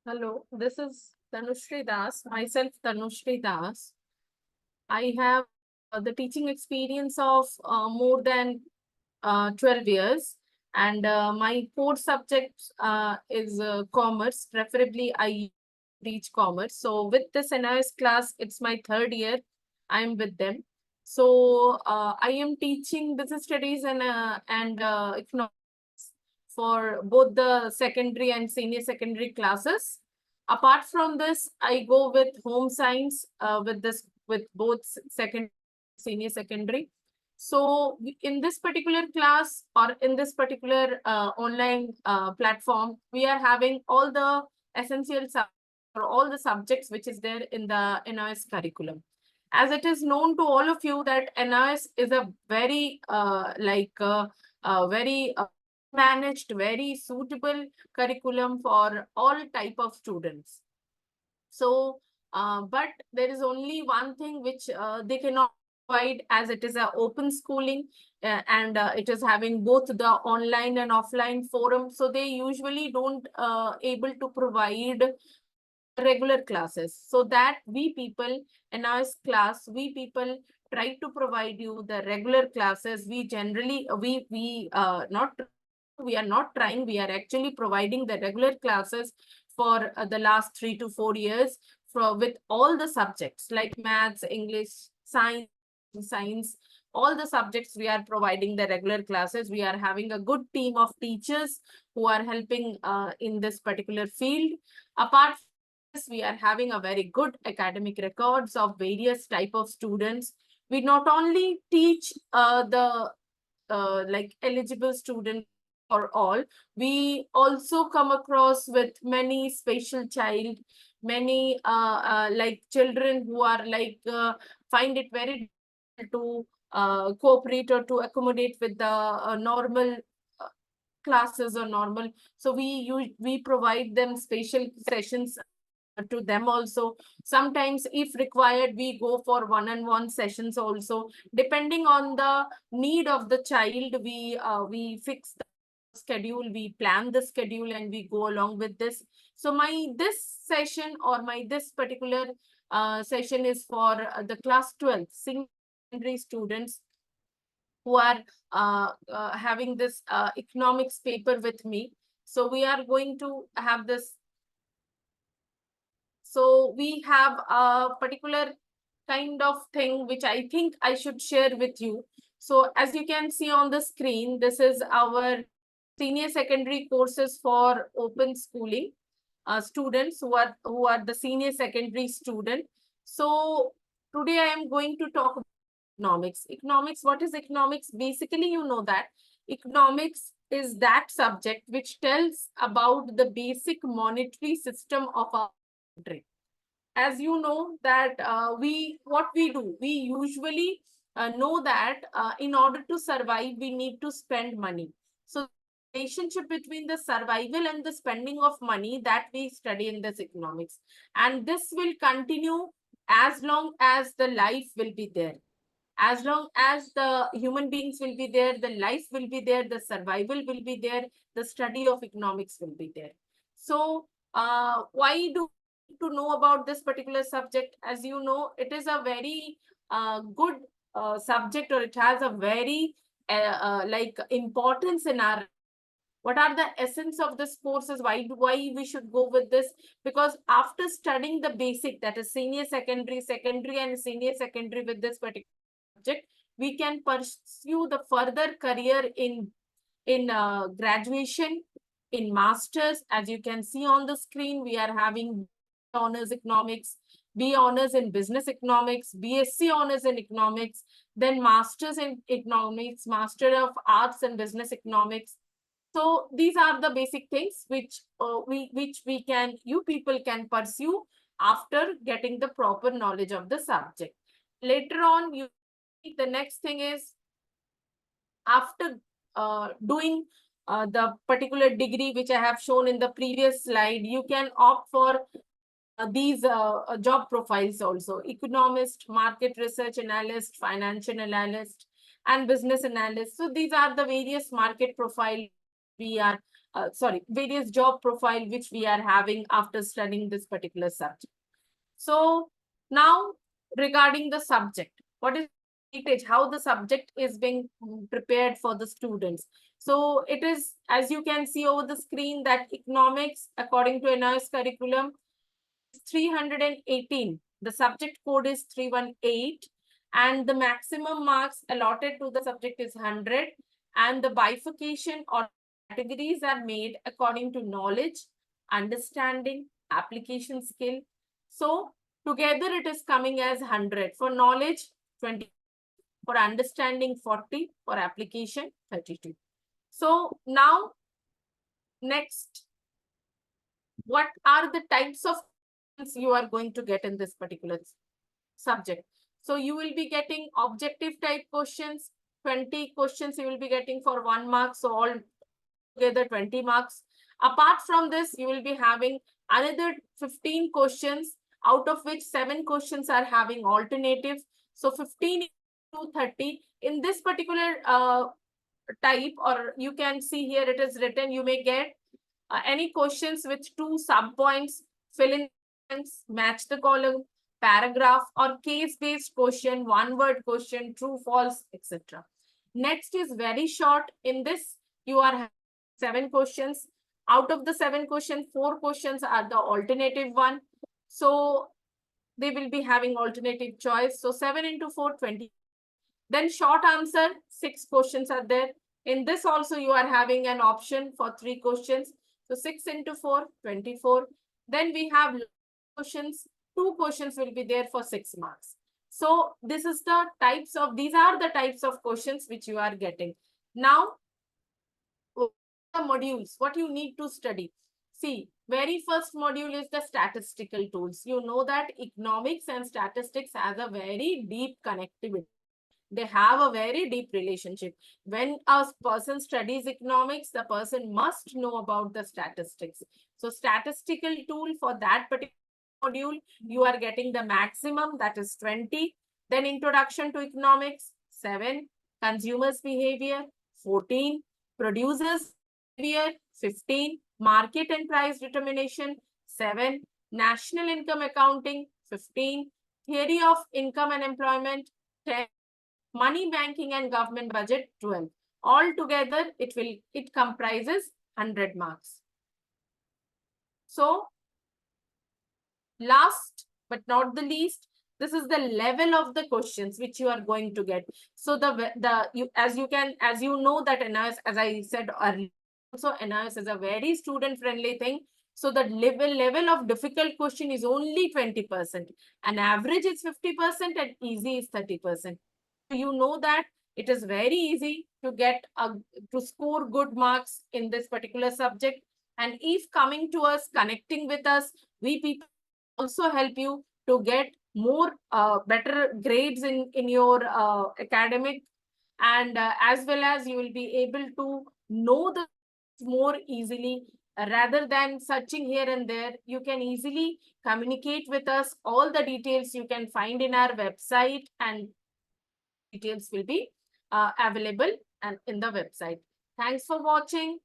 Hello, this is Tanushri Das, myself Tanushri Das. I have the teaching experience of more than 12 years, and my core subject is commerce. Preferably, I teach commerce. So, with this NIS class, it's my third year. I'm with them. So, I am teaching business studies and economics for both the secondary and senior secondary classes. Apart from this, I go with home science with both second senior secondary. So in this particular class or in this particular online platform, we are having all the essential or all the subjects which is there in the NIS curriculum. As it is known to all of you that NIS is a very very managed, very suitable curriculum for all type of students. So, but there is only one thing which they cannot provide, as it is a open schooling and it is having both the online and offline forum. So they usually don't able to provide regular classes. So that we people in our class, we people try to provide you the regular classes. We generally, we are not trying, we are actually providing the regular classes for the last 3 to 4 years with all the subjects like maths, English, science, all the subjects we are providing the regular classes. We are having a good team of teachers who are helping in this particular field. Apart from this, we are having a very good academic records of various type of students. We not only teach the like eligible students for all, we also come across with many special child, many like children who are like find it very difficult to cooperate or to accommodate with the normal uh, classes or normal. So we provide them special sessions to them also. Sometimes if required, we go for one-on-one sessions also. Depending on the need of the child, we fix the schedule, we plan the schedule, and we go along with this. So my this session or my this particular session is for the class 12 secondary students who are having this economics paper with me. So we are going to have this. So we have a particular kind of thing which I think I should share with you. So as you can see on the screen, this is our senior secondary courses for open schooling students who are the senior secondary student. So today I am going to talk about economics. Economics, what is economics? Basically, you know that economics is that subject which tells about the basic monetary system of our country. As you know that what we do, we usually know that in order to survive, we need to spend money. So relationship between the survival and the spending of money that we study in this economics. And this will continue as long as the life will be there. As long as the human beings will be there, the life will be there, the survival will be there, the study of economics will be there. So why do to know about this particular subject? As you know, it is a very good subject, or it has a very like importance in our. What are the essence of this course is why we should go with this? Because after studying the basic, that is senior secondary, secondary and senior secondary with this particular subject, we can pursue the further career in graduation, in masters. As you can see on the screen, we are having honors economics, B honors in business economics, BSc honors in economics, then masters in economics, master of arts and business economics. So these are the basic things which we can, you people can pursue after getting the proper knowledge of the subject. Later on, the next thing is, after doing the particular degree which I have shown in the previous slide, you can opt for these job profiles also: economist, market research analyst, financial analyst, and business analyst. So these are the various market profiles we are, various job profile which we are having after studying this particular subject. So now regarding the subject, what is weightage, how the subject is being prepared for the students. So it is, as you can see over the screen, that economics according to NIOS curriculum is 318. The subject code is 318 and the maximum marks allotted to the subject is 100, and the bifurcation or categories are made according to knowledge, understanding, application skill. So together it is coming as 100. For knowledge, 20. For understanding, 40. For application, 32. So now, next, what are the types of questions you are going to get in this particular subject? So you will be getting objective type questions, 20 questions you will be getting for 1 mark. So all together 20 marks. Apart from this, you will be having another 15 questions, out of which 7 questions are having alternatives. So 15 to 30 in this particular type, or you can see here it is written, you may get any questions with 2 sub-points, fill in, match the column, paragraph, or case-based question, one-word question, true, false, etc. Next is very short. In this, you are 7 questions. Out of the 7 questions, 4 questions are the alternative one. So they will be having alternative choice. So 7 into 4, 20. Then short answer, 6 questions are there. In this also, you are having an option for 3 questions. So 6 into 4, 24. Then we have questions. 2 questions will be there for 6 marks. So this is the types of, these are the types of questions which you are getting. Now, the modules, what you need to study. See, very first module is the statistical tools. You know that economics and statistics has a very deep connectivity. They have a very deep relationship. When a person studies economics, the person must know about the statistics. So statistical tool, for that particular module, you are getting the maximum, that is 20. Then introduction to economics, 7. Consumers behavior, 14. Producers behavior, 15. Market and price determination, 7. National income accounting, 15. Theory of income and employment, 10. Money, banking and government budget, 12. All together, it comprises 100 marks. So, last but not the least, this is the level of the questions which you are going to get. So as you know that NIOS, as I said earlier, also NIOS is a very student friendly thing. So the level of difficult question is only 20%, and average is 50%, and easy is 30%. You know that it is very easy to get to score good marks in this particular subject. And if coming to us, connecting with us, we people also help you to get more better grades in your academic, and as well as you will be able to know the more easily. Rather than searching here and there, you can easily communicate with us. All the details you can find in our website, and details will be available and in the website. Thanks for watching.